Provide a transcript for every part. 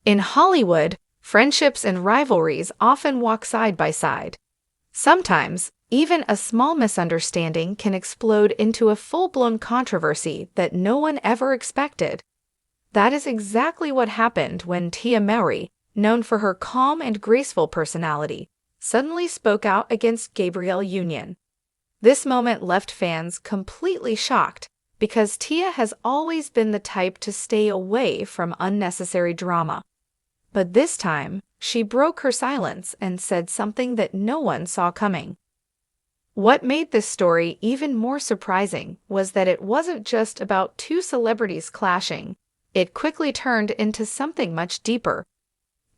In Hollywood, friendships and rivalries often walk side by side. Sometimes, even a small misunderstanding can explode into a full-blown controversy that no one ever expected. That is exactly what happened when Tia Mowry, known for her calm and graceful personality, suddenly spoke out against Gabrielle Union. This moment left fans completely shocked because Tia has always been the type to stay away from unnecessary drama. But this time, she broke her silence and said something that no one saw coming. What made this story even more surprising was that it wasn't just about two celebrities clashing. It quickly turned into something much deeper.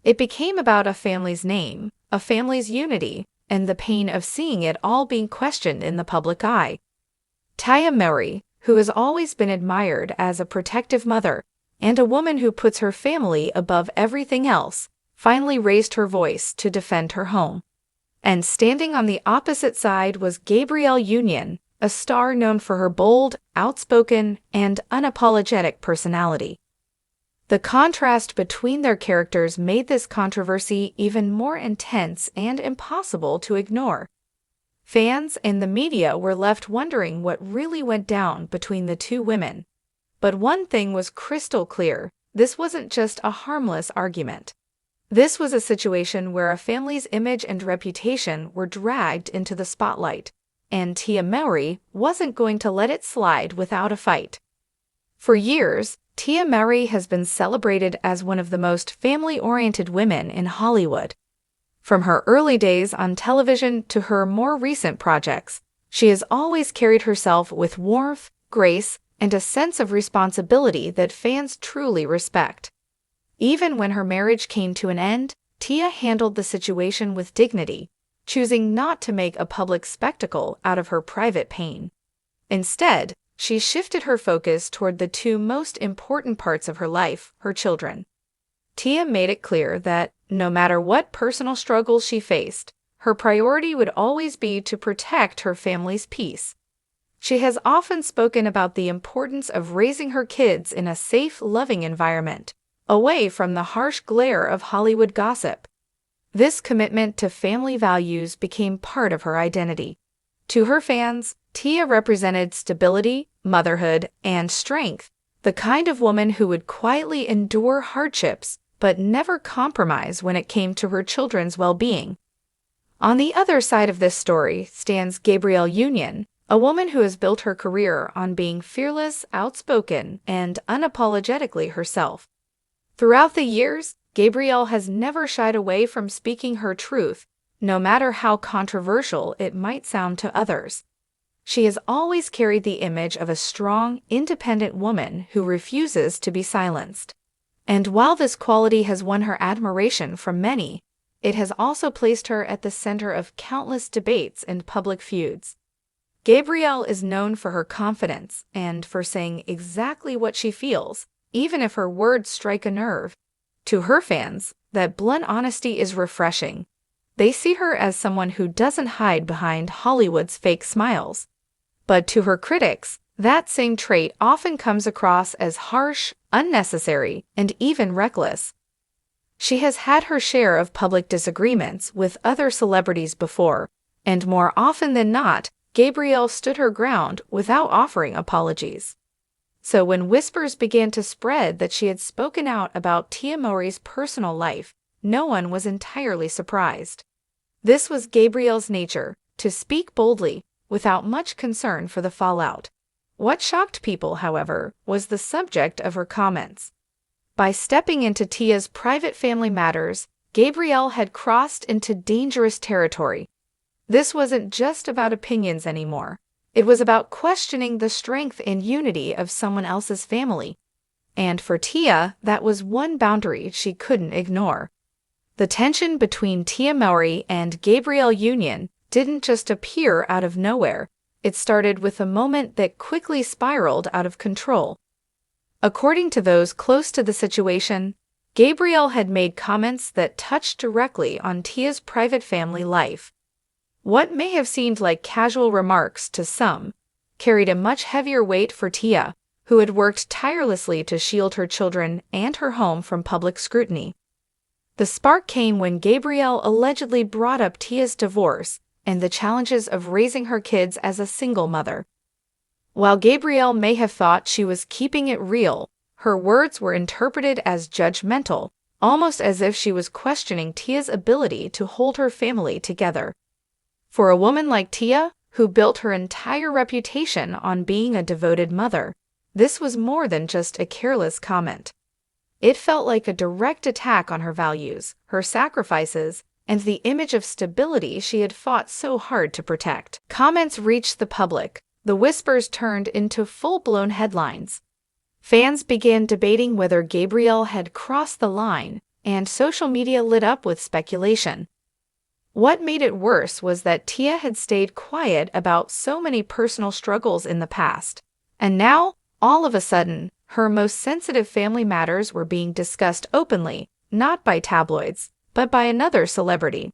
It became about a family's name, a family's unity, and the pain of seeing it all being questioned in the public eye. Tia Mowry, who has always been admired as a protective mother and a woman who puts her family above everything else, finally raised her voice to defend her home. And standing on the opposite side was Gabrielle Union, a star known for her bold, outspoken, and unapologetic personality. The contrast between their characters made this controversy even more intense and impossible to ignore. Fans and the media were left wondering what really went down between the two women. But one thing was crystal clear: this wasn't just a harmless argument. This was a situation where a family's image and reputation were dragged into the spotlight, and Tia Mowry wasn't going to let it slide without a fight. For years, Tia Mowry has been celebrated as one of the most family-oriented women in Hollywood. From her early days on television to her more recent projects, she has always carried herself with warmth, grace, and a sense of responsibility that fans truly respect. Even when her marriage came to an end, Tia handled the situation with dignity, choosing not to make a public spectacle out of her private pain. Instead, she shifted her focus toward the two most important parts of her life, her children. Tia made it clear that, no matter what personal struggles she faced, her priority would always be to protect her family's peace. She has often spoken about the importance of raising her kids in a safe, loving environment, away from the harsh glare of Hollywood gossip. This commitment to family values became part of her identity. To her fans, Tia represented stability, motherhood, and strength, the kind of woman who would quietly endure hardships but never compromise when it came to her children's well-being. On the other side of this story stands Gabrielle Union, a woman who has built her career on being fearless, outspoken, and unapologetically herself. Throughout the years, Gabrielle has never shied away from speaking her truth, no matter how controversial it might sound to others. She has always carried the image of a strong, independent woman who refuses to be silenced. And while this quality has won her admiration from many, it has also placed her at the center of countless debates and public feuds. Gabrielle is known for her confidence and for saying exactly what she feels, even if her words strike a nerve. To her fans, that blunt honesty is refreshing. They see her as someone who doesn't hide behind Hollywood's fake smiles. But to her critics, that same trait often comes across as harsh, unnecessary, and even reckless. She has had her share of public disagreements with other celebrities before, and more often than not, Gabrielle stood her ground without offering apologies. So when whispers began to spread that she had spoken out about Tia Mowry's personal life, no one was entirely surprised. This was Gabrielle's nature, to speak boldly, without much concern for the fallout. What shocked people, however, was the subject of her comments. By stepping into Tia's private family matters, Gabrielle had crossed into dangerous territory. This wasn't just about opinions anymore. It was about questioning the strength and unity of someone else's family. And for Tia, that was one boundary she couldn't ignore. The tension between Tia Mowry and Gabrielle Union didn't just appear out of nowhere. It started with a moment that quickly spiraled out of control. According to those close to the situation, Gabrielle had made comments that touched directly on Tia's private family life. What may have seemed like casual remarks to some carried a much heavier weight for Tia, who had worked tirelessly to shield her children and her home from public scrutiny. The spark came when Gabrielle allegedly brought up Tia's divorce and the challenges of raising her kids as a single mother. While Gabrielle may have thought she was keeping it real, her words were interpreted as judgmental, almost as if she was questioning Tia's ability to hold her family together. For a woman like Tia, who built her entire reputation on being a devoted mother, this was more than just a careless comment. It felt like a direct attack on her values, her sacrifices, and the image of stability she had fought so hard to protect. Comments reached the public. The whispers turned into full-blown headlines. Fans began debating whether Gabrielle had crossed the line, and social media lit up with speculation. What made it worse was that Tia had stayed quiet about so many personal struggles in the past, and now, all of a sudden, her most sensitive family matters were being discussed openly, not by tabloids, but by another celebrity.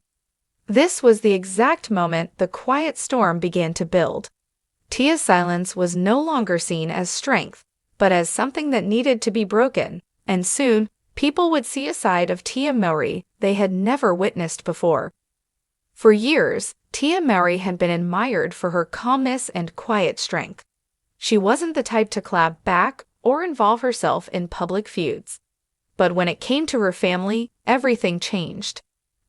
This was the exact moment the quiet storm began to build. Tia's silence was no longer seen as strength, but as something that needed to be broken, and soon, people would see a side of Tia Mowry they had never witnessed before. For years, Tia Mowry had been admired for her calmness and quiet strength. She wasn't the type to clap back or involve herself in public feuds. But when it came to her family, everything changed.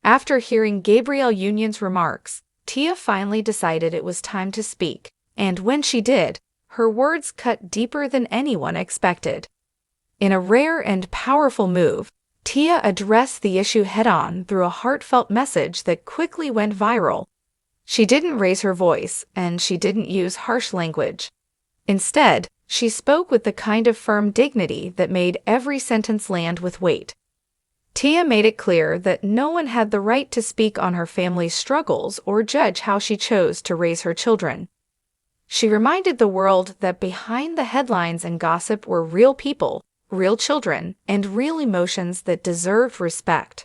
After hearing Gabrielle Union's remarks, Tia finally decided it was time to speak, and when she did, her words cut deeper than anyone expected. In a rare and powerful move, Tia addressed the issue head-on through a heartfelt message that quickly went viral. She didn't raise her voice, and she didn't use harsh language. Instead, she spoke with the kind of firm dignity that made every sentence land with weight. Tia made it clear that no one had the right to speak on her family's struggles or judge how she chose to raise her children. She reminded the world that behind the headlines and gossip were real people, real children, and real emotions that deserved respect.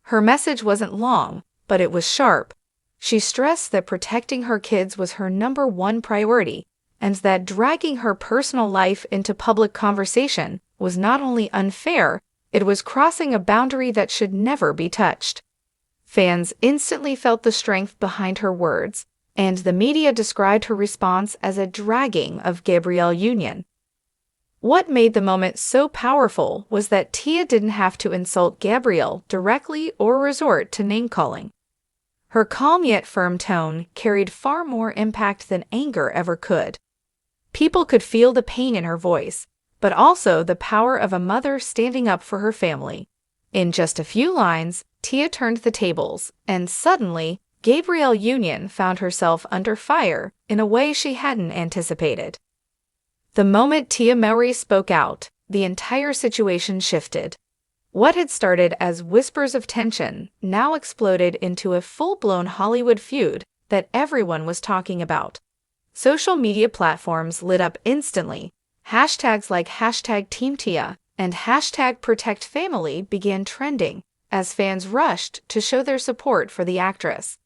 Her message wasn't long, but it was sharp. She stressed that protecting her kids was her #1 priority, and that dragging her personal life into public conversation was not only unfair, it was crossing a boundary that should never be touched. Fans instantly felt the strength behind her words, and the media described her response as a dragging of Gabrielle Union. What made the moment so powerful was that Tia didn't have to insult Gabrielle directly or resort to name-calling. Her calm yet firm tone carried far more impact than anger ever could. People could feel the pain in her voice, but also the power of a mother standing up for her family. In just a few lines, Tia turned the tables, and suddenly, Gabrielle Union found herself under fire in a way she hadn't anticipated. The moment Tia Mowry spoke out, the entire situation shifted. What had started as whispers of tension now exploded into a full-blown Hollywood feud that everyone was talking about. Social media platforms lit up instantly. Hashtags like #TeamTia and #ProtectFamily began trending as fans rushed to show their support for the actress.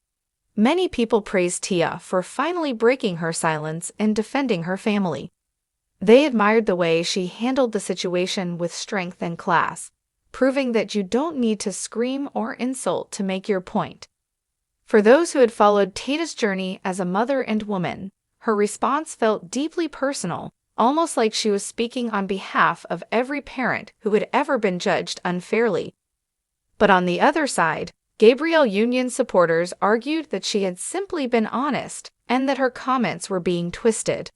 Many people praised Tia for finally breaking her silence and defending her family. They admired the way she handled the situation with strength and class, proving that you don't need to scream or insult to make your point. For those who had followed Tia's journey as a mother and woman, her response felt deeply personal, almost like she was speaking on behalf of every parent who had ever been judged unfairly. But on the other side, Gabrielle Union supporters argued that she had simply been honest and that her comments were being twisted.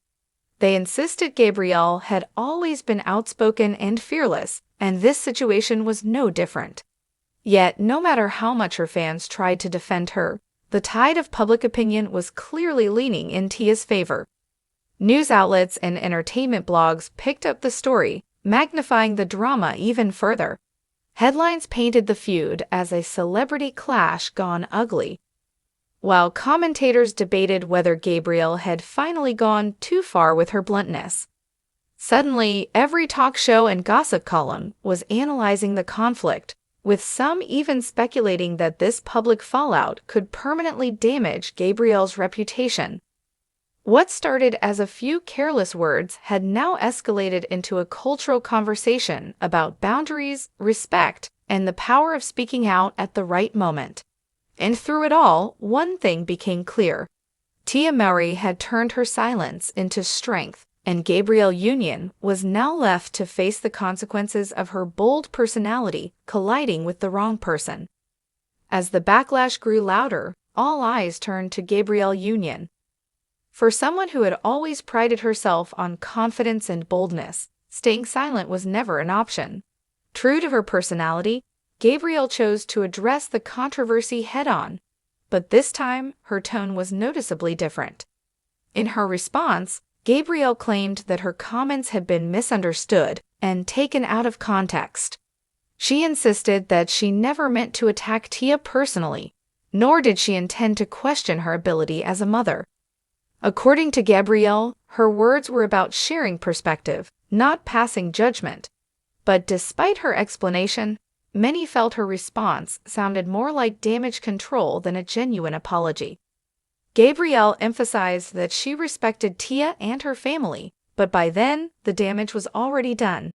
They insisted Gabrielle had always been outspoken and fearless, and this situation was no different. Yet, no matter how much her fans tried to defend her, the tide of public opinion was clearly leaning in Tia's favor. News outlets and entertainment blogs picked up the story, magnifying the drama even further. Headlines painted the feud as a celebrity clash gone ugly, while commentators debated whether Gabrielle had finally gone too far with her bluntness. Suddenly, every talk show and gossip column was analyzing the conflict, with some even speculating that this public fallout could permanently damage Gabrielle's reputation. What started as a few careless words had now escalated into a cultural conversation about boundaries, respect, and the power of speaking out at the right moment. And through it all, one thing became clear. Tia Mowry had turned her silence into strength, and Gabrielle Union was now left to face the consequences of her bold personality colliding with the wrong person. As the backlash grew louder, all eyes turned to Gabrielle Union. For someone who had always prided herself on confidence and boldness, staying silent was never an option. True to her personality, Gabrielle chose to address the controversy head-on, but this time her tone was noticeably different. In her response, Gabrielle claimed that her comments had been misunderstood and taken out of context. She insisted that she never meant to attack Tia personally, nor did she intend to question her ability as a mother. According to Gabrielle, her words were about sharing perspective, not passing judgment. But despite her explanation, many felt her response sounded more like damage control than a genuine apology. Gabrielle emphasized that she respected Tia and her family, but by then, the damage was already done.